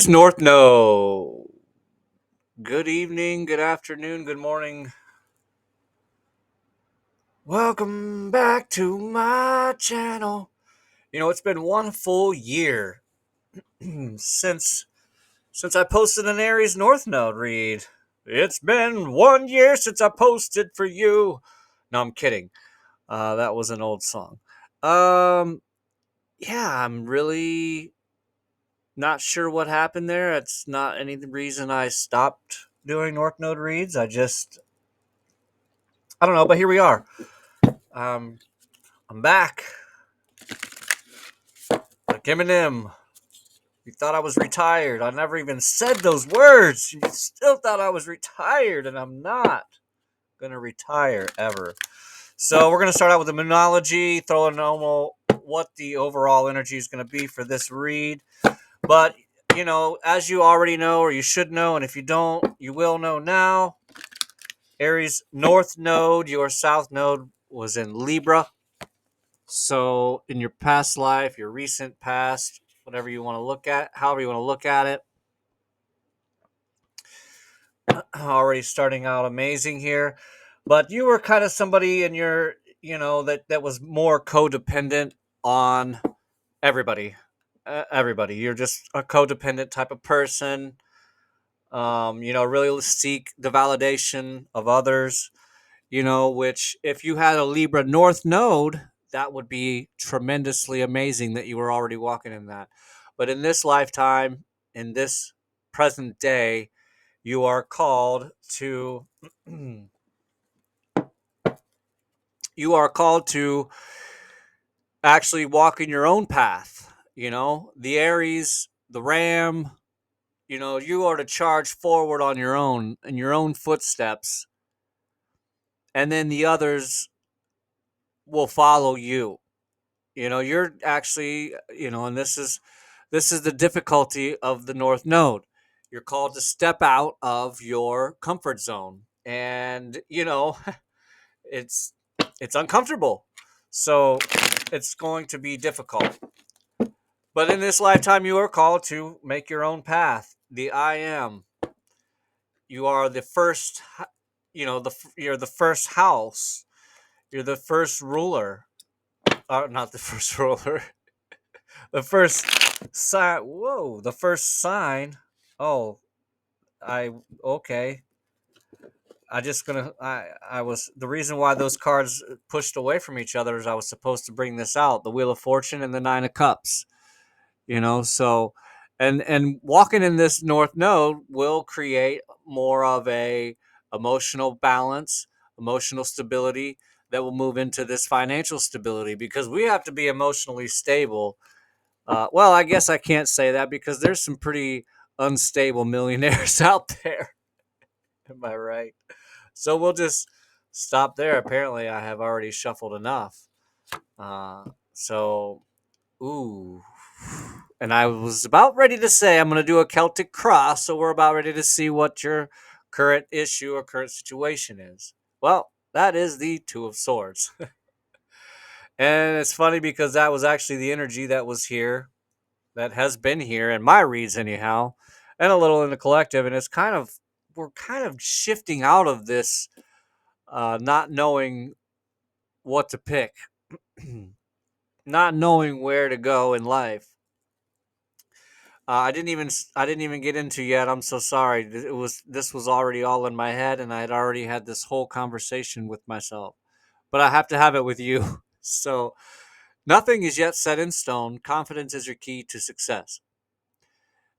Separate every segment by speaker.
Speaker 1: Aries North Node. Good evening, good afternoon, good morning. Welcome back to my channel. It's been one full year since I posted an Aries North Node read. It's been 1 year since I posted for you. No, I'm kidding. That was an old song. Yeah, I'm really not sure what happened there. It's not any reason I stopped doing North Node reads. I don't know, but here we are. Um, I'm back. Like Eminem. You thought I was retired. I never even said those words. You still thought I was retired, and I'm not going to retire ever. So we're going to start out with the Moonology, throw a normal what the overall energy is going to be for this read. But, as you already know, or you should know, and if you don't, you will know now, Aries North Node, your South Node, was in Libra. So in your past life, your recent past, whatever you want to look at, however you want to look at it, already starting out amazing here. But you were kind of somebody in your, that was more codependent on everybody. Everybody. You're just a codependent type of person. Really seek the validation of others. Which if you had a Libra North Node, that would be tremendously amazing that you were already walking in that. But in this lifetime, in this present day, you are called to you are called to actually walk in your own path. The Aries, the Ram, you are to charge forward on your own, in your own footsteps, and then the others will follow you. You're actually, and this is the difficulty of the North Node. You're called to step out of your comfort zone, and it's it's uncomfortable. So it's going to be difficult. But in this lifetime, you are called to make your own path. The I am. You are the first. You're the first house. You're the first ruler. Not the first ruler. The first sign. Whoa! The first sign. Oh, I okay. I was the reason why those cards pushed away from each other is I was supposed to bring this out: the Wheel of Fortune and the Nine of Cups. So, and walking in this North Node will create more of a emotional balance, emotional stability that will move into this financial stability, because we have to be emotionally stable. Well, I guess I can't say that because there's some pretty unstable millionaires out there. Am I right? So we'll just stop there. Apparently, I have already shuffled enough. So, ooh. And I was about ready to say I'm going to do a Celtic cross, so we're about ready to see what your current issue or current situation is. Well, that is the Two of Swords. And it's funny because that was actually the energy that was here, that has been here in my reads, anyhow, and a little in the collective. And we're kind of shifting out of this not knowing what to pick, not knowing where to go in life. I didn't even get into yet. I'm so sorry. This was already all in my head, and I had already had this whole conversation with myself. But I have to have it with you. So nothing is yet set in stone. Confidence is your key to success.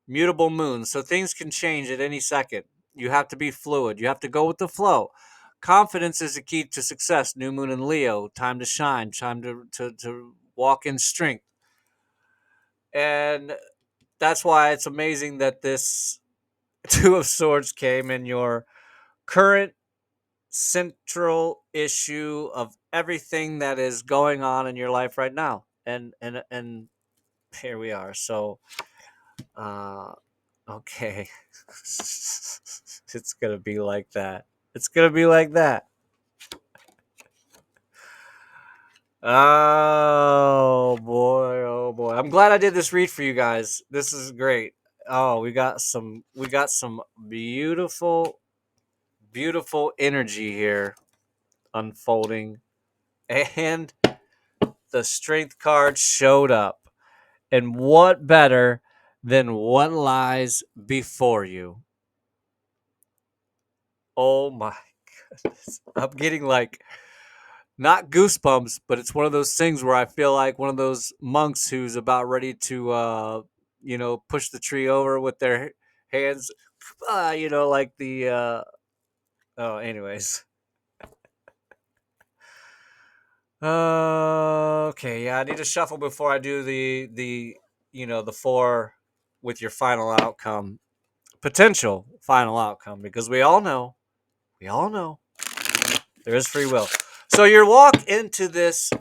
Speaker 1: Mutable moon, so things can change at any second. You have to be fluid. You have to go with the flow. Confidence is the key to success. New moon in Leo. Time to shine. Time to walk in strength. And that's why it's amazing that this Two of Swords came in your current central issue of everything that is going on in your life right now. And here we are. So uh okay. It's gonna be like that. It's gonna be like that. Oh boy, oh boy. I'm glad I did this read for you guys. This is great. Oh, we got some beautiful energy here unfolding. And the strength card showed up. And what better than what lies before you? Oh my goodness. I'm getting like not goosebumps, but it's one of those things where I feel like one of those monks who's about ready to push the tree over with their hands, like the oh, anyways. Okay, yeah, I need to shuffle before I do the four with your final outcome, potential final outcome, because we all know there is free will. So you walk into this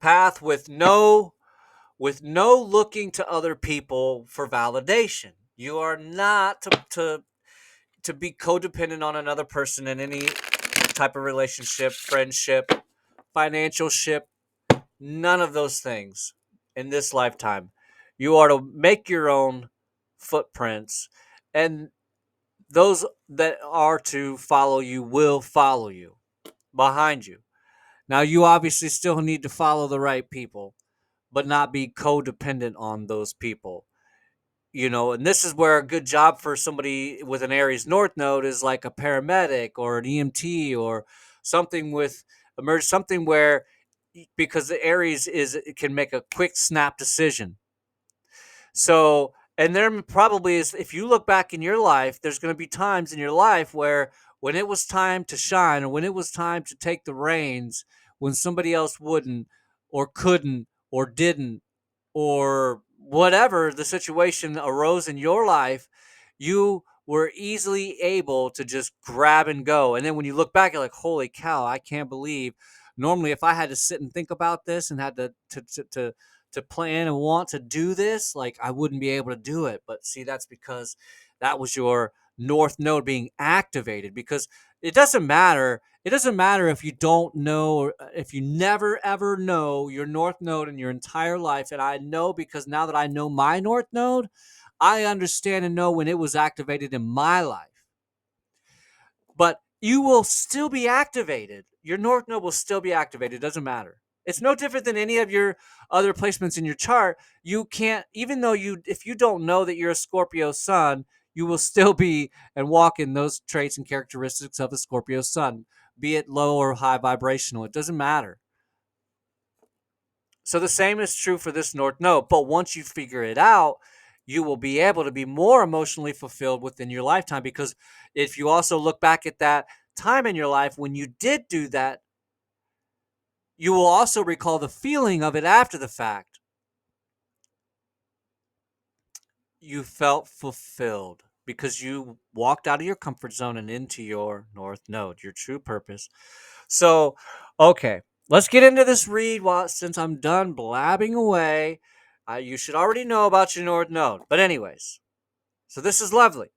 Speaker 1: path with no looking to other people for validation. You are not to be codependent on another person in any type of relationship, friendship, financial ship, none of those things in this lifetime. You are to make your own footprints, and those that are to follow you will follow you behind you. Now, you obviously still need to follow the right people, but not be codependent on those people. And this is where a good job for somebody with an Aries North node is like a paramedic or an EMT or something with something where, because the Aries it can make a quick snap decision. So, and there probably is, if you look back in your life, there's going to be times in your life where when it was time to shine or when it was time to take the reins, when somebody else wouldn't or couldn't or didn't, or whatever the situation arose in your life, you were easily able to just grab and go. And then when you look back, you're like, holy cow, I can't believe. Normally, if I had to sit and think about this and had to plan and want to do this, like, I wouldn't be able to do it. But see, that's because that was your North Node being activated. Because it doesn't matter if you don't know, or if you never ever know your North Node in your entire life. And I know, because now that I know my North Node, I understand and know when it was activated in my life. But you will still be activated. Your North Node will still be activated. It doesn't matter. It's no different than any of your other placements in your chart. You can't, even though if you don't know that you're a Scorpio sun, you will still be and walk in those traits and characteristics of a Scorpio sun, be it low or high vibrational. It doesn't matter. So the same is true for this North Node. But once you figure it out, you will be able to be more emotionally fulfilled within your lifetime. Because if you also look back at that time in your life when you did do that, you will also recall the feeling of it after the fact. You felt fulfilled because you walked out of your comfort zone and into your North Node, your true purpose. So, okay, let's get into this read. Since I'm done blabbing away, you should already know about your North Node. But anyways, so this is lovely.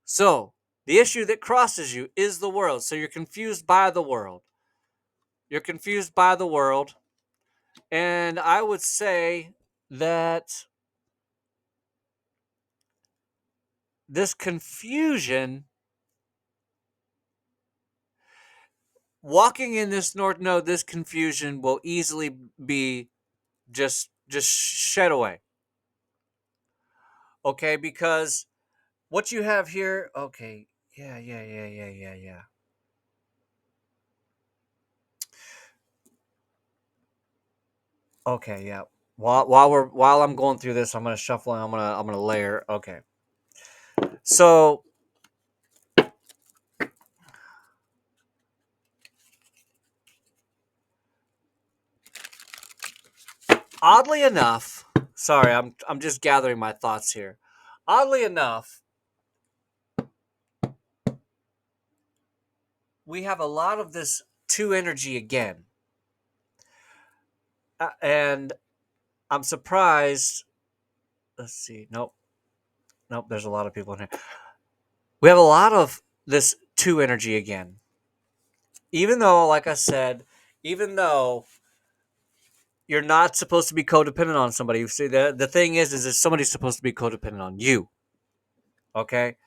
Speaker 1: So, the issue that crosses you is the world. So you're confused by the world. You're confused by the world. And I would say that this confusion, walking in this North Node, this confusion will easily be just shed away. Okay, because what you have here, okay, yeah. Okay, yeah. While I'm going through this, I'm gonna shuffle and I'm gonna layer. Okay. So oddly enough, sorry, I'm just gathering my thoughts here. Oddly enough, we have a lot of this two energy again. And I'm surprised. Let's see. Nope. There's a lot of people in here. We have a lot of this two energy again. Even though, like I said, even though you're not supposed to be codependent on somebody. You see, the thing is that somebody's supposed to be codependent on you. Okay,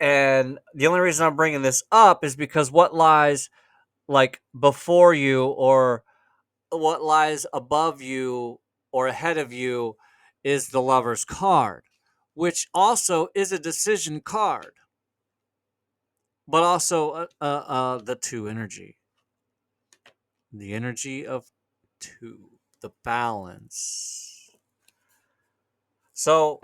Speaker 1: and the only reason I'm bringing this up is because what lies like before you, or what lies above you or ahead of you, is the Lover's card, which also is a decision card, but also the two energy, the energy of two, the balance. So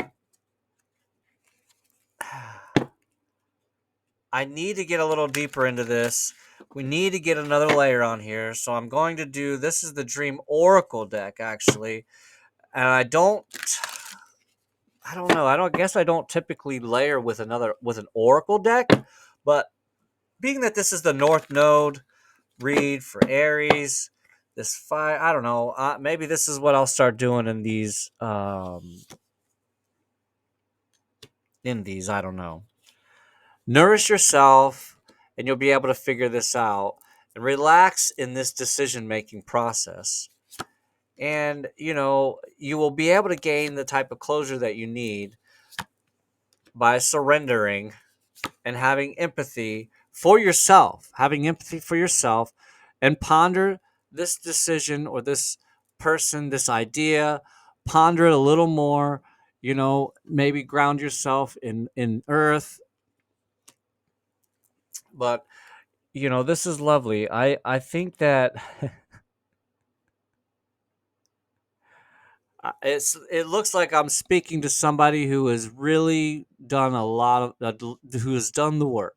Speaker 1: I need to get a little deeper into this. We need to get another layer on here. So I'm going to do, this is the Dream Oracle deck, actually. And I don't know. I guess I don't typically layer with an Oracle deck, but being that this is the North Node read for Aries, this five, I don't know. Maybe this is what I'll start doing in these. I don't know. Nourish yourself, and you'll be able to figure this out and relax in this decision making process. And you will be able to gain the type of closure that you need by surrendering and having empathy for yourself, and ponder this decision or this person, this idea, ponder it a little more, maybe ground yourself in earth. But, this is lovely. I think that it looks like I'm speaking to somebody who has really done a lot of, who has done the work,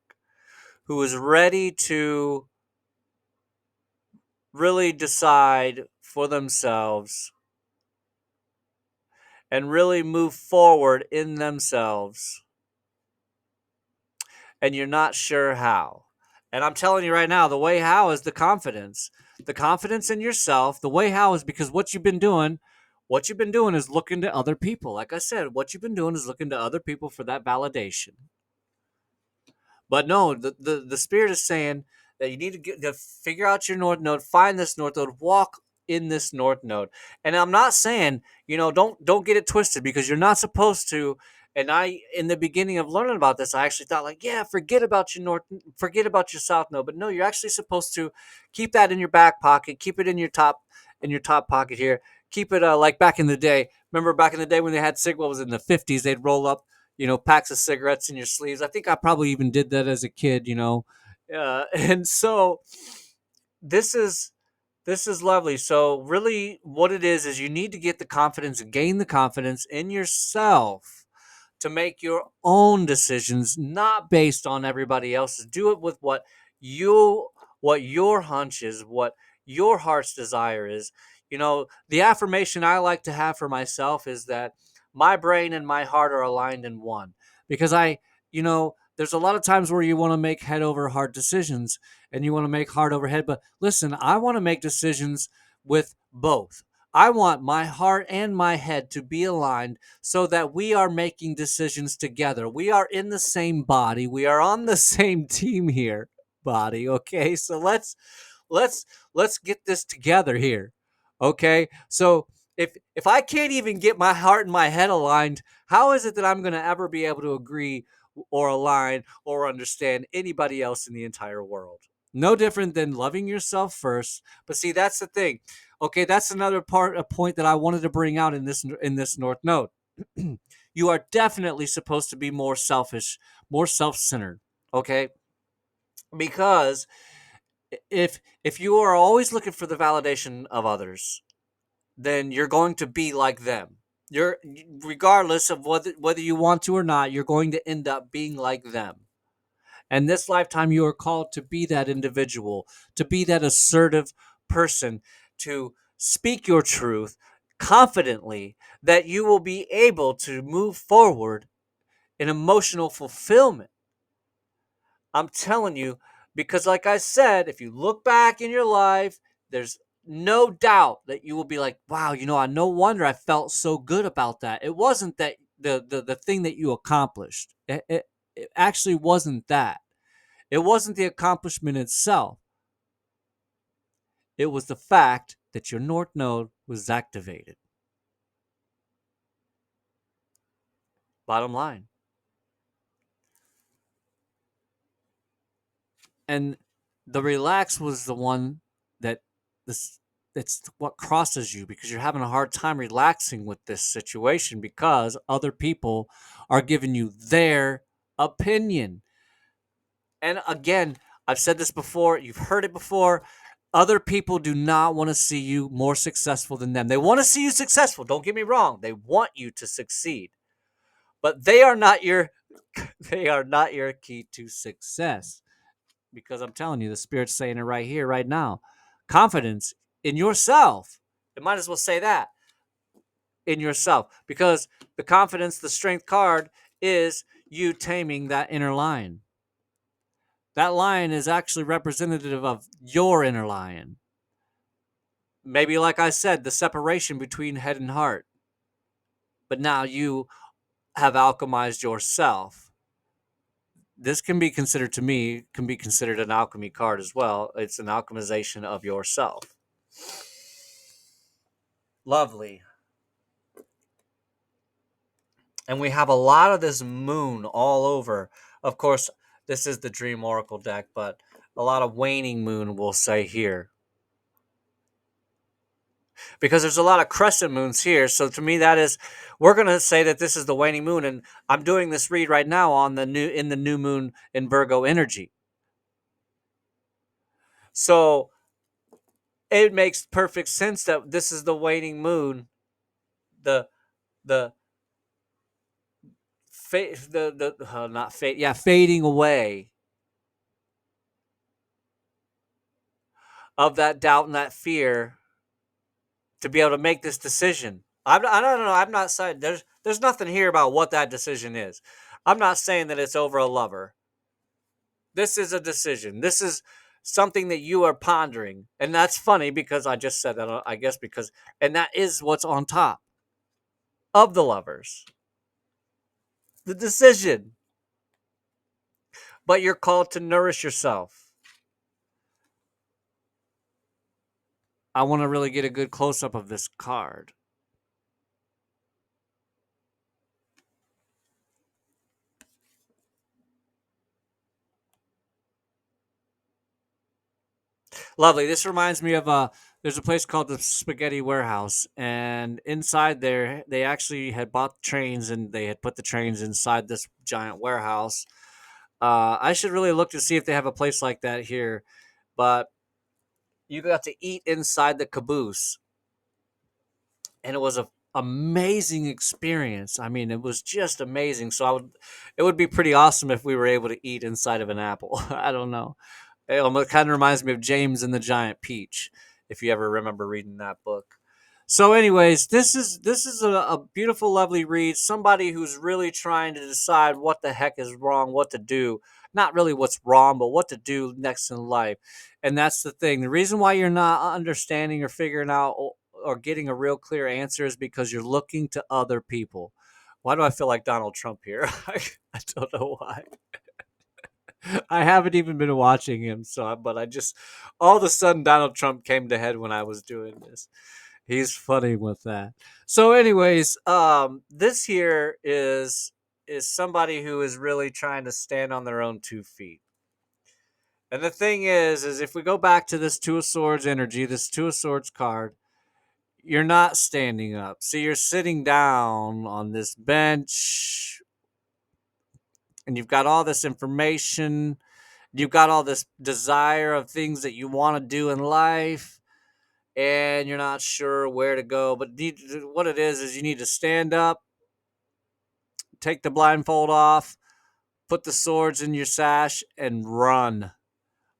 Speaker 1: who is ready to really decide for themselves and really move forward in themselves, and you're not sure how. And I'm telling you right now, the way how is the confidence. The confidence in yourself. The way how is because what you've been doing is looking to other people. Like I said, what you've been doing is looking to other people for that validation. But no, the spirit is saying that you need to figure out your North Node, find this North Node, walk in this North Node. And I'm not saying, don't get it twisted, because you're not supposed to. And in the beginning of learning about this, I actually thought like, yeah, forget about your South Node. But no, you're actually supposed to keep that in your back pocket, keep it in your top pocket here. Keep it like back in the day. Remember back in the day when they had what was it, in the 50s, they'd roll up packs of cigarettes in your sleeves. I think I probably even did that as a kid, and so this is lovely. So really what it is you need to get the confidence and gain the confidence in yourself to make your own decisions, not based on everybody else's. Do it with what your hunch is, what your heart's desire is. The affirmation I like to have for myself is that my brain and my heart are aligned in one. Because there's a lot of times where you want to make head over heart decisions, and you want to make heart over head. But listen, I want to make decisions with both. I want my heart and my head to be aligned so that we are making decisions together. We are in the same body. We are on the same team here, body. Okay, so let's get this together here. Okay, so if I can't even get my heart and my head aligned, how is it that I'm going to ever be able to agree or align or understand anybody else in the entire world? No different than loving yourself first. But see, that's the thing. Okay, that's another a point that I wanted to bring out in this North Node. You are definitely supposed to be more selfish, more self-centered. Okay, because if you are always looking for the validation of others, then you're going to be like them. You're Regardless of whether you want to or not, you're going to end up being like them. And this lifetime, you are called to be that individual, to be that assertive person, to speak your truth confidently, that you will be able to move forward in emotional fulfillment. I'm telling you, because like I said, if you look back in your life, there's no doubt that you will be like, wow, no wonder I felt so good about that. It wasn't that the thing that you accomplished. It actually wasn't that. It wasn't the accomplishment itself. It was the fact that your North Node was activated. Bottom line. And the relax was the one that this it's what crosses you, because you're having a hard time relaxing with this situation because other people are giving you their opinion. And again, I've said this before, you've heard it before. Other people do not want to see you more successful than them. They want to see you successful. Don't get me wrong. They want you to succeed. But they are not your they are not your key to success. Because I'm telling you, the spirit's saying it right here, right now. Confidence in yourself. It might as well say that, in yourself, because the confidence, the strength card is you taming that inner lion. That lion is actually representative of your inner lion. Maybe, like I said, the separation between head and heart. But now you have alchemized yourself. This can be considered, to me, can be considered an alchemy card as well. It's an alchemization of yourself. Lovely. And we have a lot of this moon all over. Of course, this is the Dream Oracle deck, but a lot of waning moon, we'll say here. Because there's a lot of crescent moons here. So to me, that is, we're going to say that this is the waning moon. And I'm doing this read right now on the new moon in Virgo energy. So it makes perfect sense that this is the waning moon, the not fade, yeah, fading away of that doubt and that fear to be able to make this decision. I don't know. I'm not saying there's nothing here about what that decision is. I'm not saying that it's over a lover. This is a decision. This is something that you are pondering, and that's funny because I just said that. I guess because, and that is what's on top of the lovers, the decision. But you're called to nourish yourself. I want to really get a good close up of this card. Lovely. This reminds me of there's a place called the Spaghetti Warehouse, and inside there they actually had bought trains and they had put the trains inside this giant warehouse. I should really look to see if they have a place like that here, but you got to eat inside the caboose, and it was a amazing experience. I mean, it was just amazing. So it would be pretty awesome if we were able to eat inside of an apple. I don't know. It kind of reminds me of James and the Giant Peach, if you ever remember reading that book. So, anyways, this is a beautiful, lovely read. Somebody who's really trying to decide what the heck is wrong, what to do. Not really what's wrong, but what to do next in life. And that's the thing. The reason why you're not understanding or figuring out or getting a real clear answer is because you're looking to other people. Why do I feel like Donald Trump here? I don't know why. I haven't even been watching him, but I just all of a sudden Donald Trump came to head when I was doing this. He's funny with that. So, anyways, this here is somebody who is really trying to stand on their own 2 feet. And the thing is if we go back to this Two of Swords energy, this Two of Swords card, you're not standing up. See, you're sitting down on this bench, and you've got all this information. You've got all this desire of things that you want to do in life, and you're not sure where to go. But what it is you need to stand up, take the blindfold off, put the swords in your sash, and run.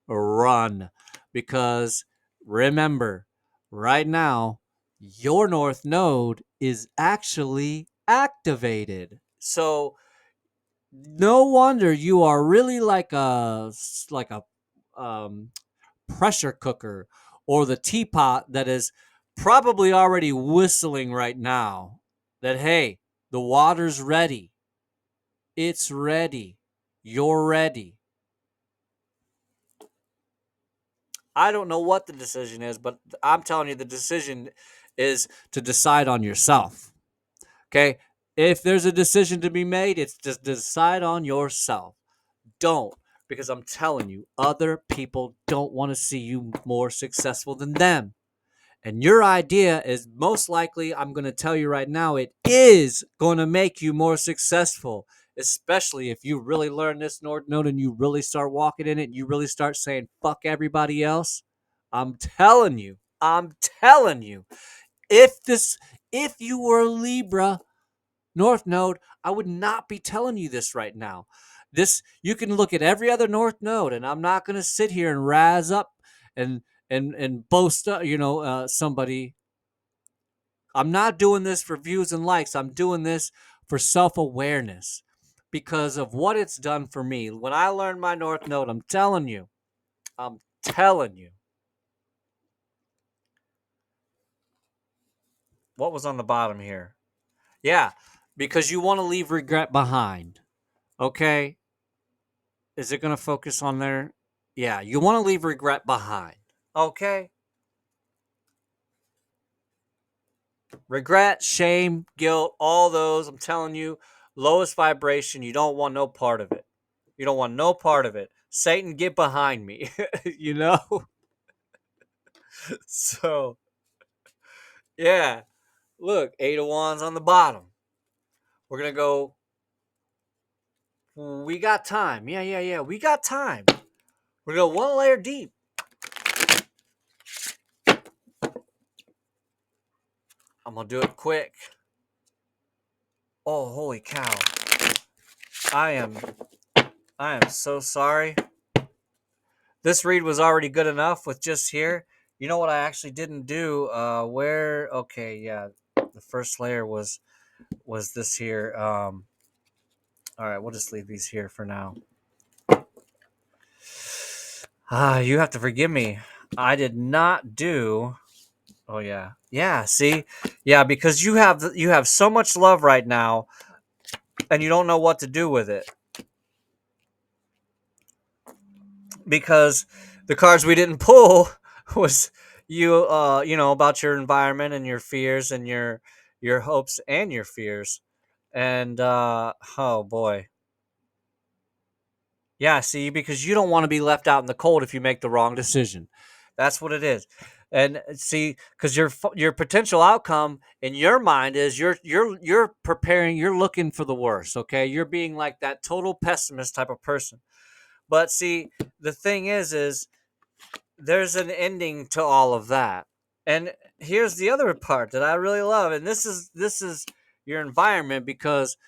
Speaker 1: Run. Because remember, right now, your North Node is actually activated. So no wonder you are really like a pressure cooker or the teapot that is probably already whistling right now that, hey, the water's ready. It's ready. You're ready. I don't know what the decision is, but I'm telling you the decision is to decide on yourself. Okay? If there's a decision to be made, it's just decide on yourself. Don't, because I'm telling you, other people don't want to see you more successful than them. And your idea is most likely, I'm going to tell you right now, it is going to make you more successful, especially if you really learn this North Node and you really start walking in it and you really start saying, fuck everybody else. I'm telling you, if you were a Libra North Node, I would not be telling you this right now. This, you can look at every other North Node, and I'm not going to sit here and razz up and boast, somebody. I'm not doing this for views and likes. I'm doing this for self-awareness because of what it's done for me. When I learned my North Node, I'm telling you. What was on the bottom here? Yeah, because you want to leave regret behind. Okay? Is it going to focus on there? Yeah, you want to leave regret behind. Okay? Regret, shame, guilt, all those, I'm telling you, lowest vibration, you don't want no part of it. You don't want no part of it. Satan, get behind me. you know? So, yeah. Look, 8 of Wands on the bottom. We're going to go. We got time. Yeah. We got time. We're going to go one layer deep. I'm going to do it quick. Oh, holy cow. I am so sorry. This read was already good enough with just here. You know what I actually didn't do? Okay, yeah. The first layer was this here. All right, we'll just leave these here for now. You have to forgive me. I did not do. Oh yeah. Yeah, see? Yeah, because you have so much love right now and you don't know what to do with it. Because the cards we didn't pull was about your environment and your fears and your hopes and your fears. And oh boy. Yeah, see, because you don't want to be left out in the cold if you make the wrong decision. That's what it is. And see, because your potential outcome in your mind is you're preparing, you're looking for the worst. Okay, you're being like that total pessimist type of person. But see, the thing is there's an ending to all of that. And here's the other part that I really love, and this is your environment because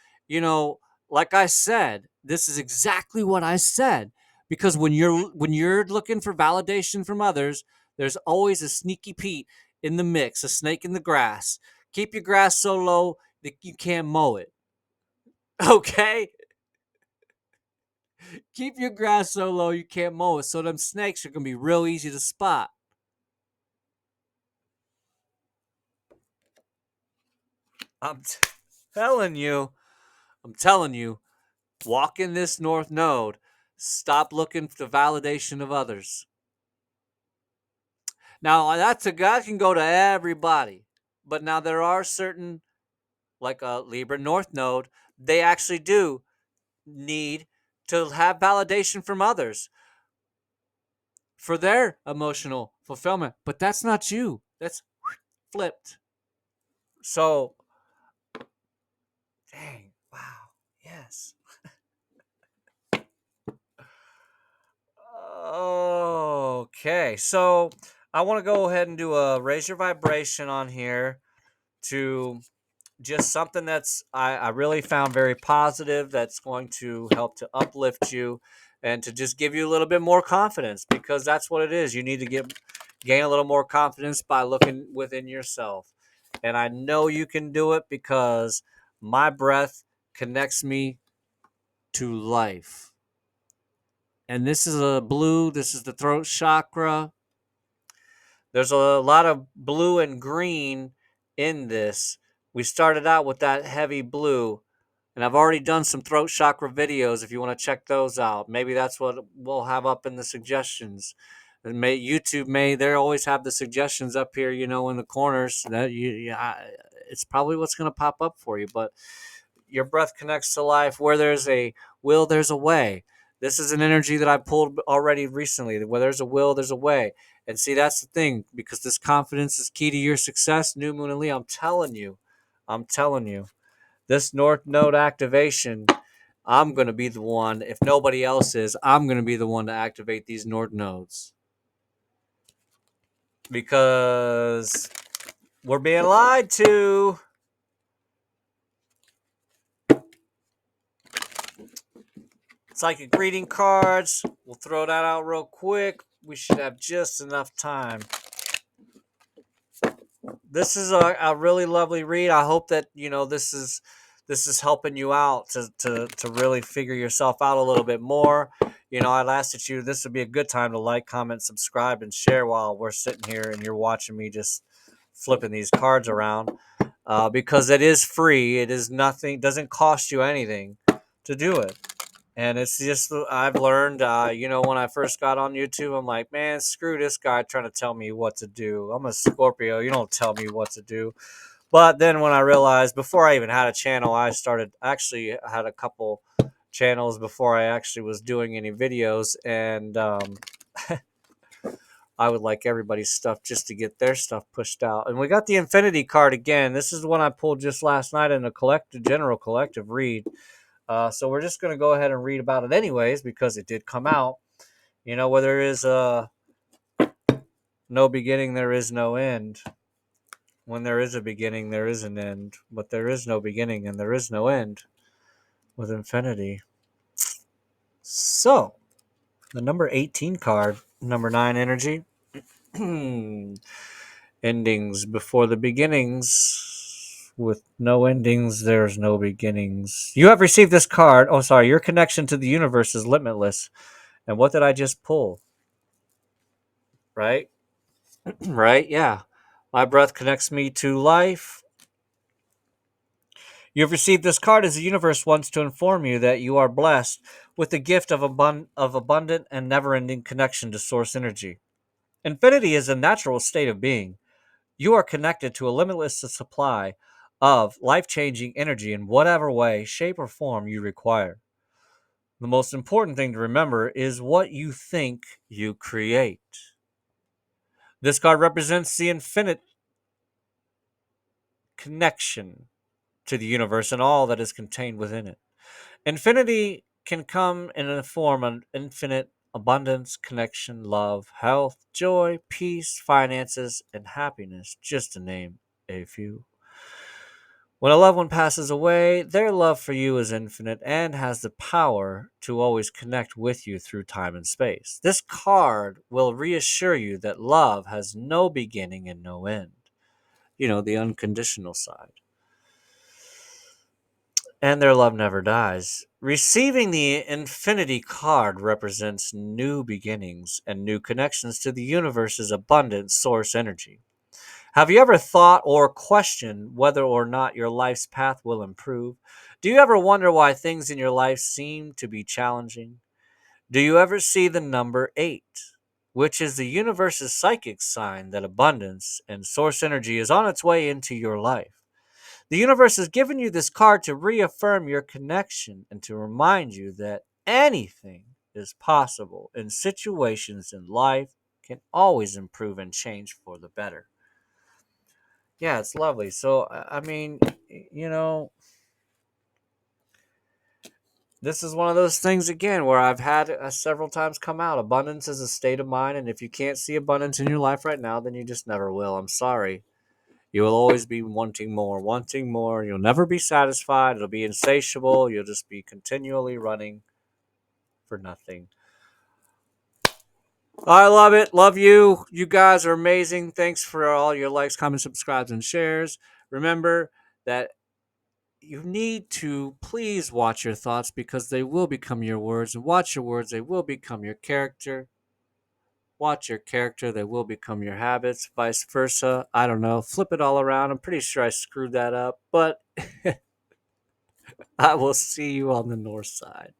Speaker 1: like I said, this is exactly what I said. Because when you're looking for validation from others, there's always a sneaky Pete in the mix, a snake in the grass. Keep your grass so low that you can't mow it. Okay? Keep your grass so low you can't mow it. So them snakes are gonna be real easy to spot. I'm telling you, I'm telling you, walk in this North Node. Stop looking for the validation of others. Now, that can go to everybody. But now there are certain, like a Libra North Node, they actually do need to have validation from others for their emotional fulfillment. But that's not you. That's flipped. So, dang, wow, yes. Okay, so I want to go ahead and do a raise your vibration on here to just something that's I really found very positive, that's going to help to uplift you and to just give you a little bit more confidence, because that's what it is. You need to gain a little more confidence by looking within yourself. And I know you can do it because my breath connects me to life. And this is a blue, this is the throat chakra. There's a lot of blue and green in this. We started out with that heavy blue, and I've already done some throat chakra videos if you want to check those out. Maybe that's what we'll have up in the suggestions. They always have the suggestions up here, in the corners that it's probably what's going to pop up for you. But your breath connects to life. Where there's a will, there's a way. This is an energy that I pulled already recently. Where there's a will, there's a way. And see, that's the thing, because this confidence is key to your success. New Moon and Leo, I'm telling you, this North Node activation, I'm going to be the one. If nobody else is, I'm going to be the one to activate these North Nodes. Because we're being lied to. Psychic reading cards. We'll throw that out real quick. We should have just enough time. This is a really lovely read. I hope that this is helping you out to really figure yourself out a little bit more. I'd ask that this would be a good time to like, comment, subscribe, and share while we're sitting here and you're watching me just flipping these cards around. Because it is free. It is nothing. Doesn't cost you anything to do it. And it's just, I've learned, when I first got on YouTube, I'm like, man, screw this guy trying to tell me what to do. I'm a Scorpio. You don't tell me what to do. But then when I realized, before I even had a channel, I had a couple channels before I actually was doing any videos. And I would like everybody's stuff just to get their stuff pushed out. And we got the Infinity card again. This is the one I pulled just last night in a general collective read. So we're just going to go ahead and read about it anyways, because it did come out. Where there is no beginning, there is no end. When there is a beginning, there is an end. But there is no beginning and there is no end with Infinity. So, the number 18 card, number 9 energy. Endings before the beginnings. With no endings, there's no beginnings. You have received this card. Oh, sorry. Your connection to the universe is limitless. And what did I just pull? Right? Right? Yeah. My breath connects me to life. You have received this card as the universe wants to inform you that you are blessed with the gift of abundant and never-ending connection to source energy. Infinity is a natural state of being. You are connected to a limitless supply of life-changing energy in whatever way, shape, or form you require. The most important thing to remember is what you think you create. This card represents the infinite connection to the universe and all that is contained within it. Infinity can come in a form of infinite abundance, connection, love, health, joy, peace, finances, and happiness, just to name a few. When a loved one passes away, their love for you is infinite and has the power to always connect with you through time and space. This card will reassure you that love has no beginning and no end. The unconditional side. And their love never dies. Receiving the Infinity card represents new beginnings and new connections to the universe's abundant source energy. Have you ever thought or questioned whether or not your life's path will improve? Do you ever wonder why things in your life seem to be challenging? Do you ever see the number 8, which is the universe's psychic sign that abundance and source energy is on its way into your life? The universe has given you this card to reaffirm your connection and to remind you that anything is possible, and situations in life can always improve and change for the better. Yeah, it's lovely. So, I mean, this is one of those things, again, where I've had several times come out. Abundance is a state of mind, and if you can't see abundance in your life right now, then you just never will. I'm sorry. You will always be wanting more, wanting more. You'll never be satisfied. It'll be insatiable. You'll just be continually running for nothing. I love it. Love you. You guys are amazing. Thanks for all your likes, comments, subscribes, and shares. Remember that you need to please watch your thoughts, because they will become your words. And watch your words. They will become your character. Watch your character. They will become your habits. Vice versa. I don't know. Flip it all around. I'm pretty sure I screwed that up. But I will see you on the north side.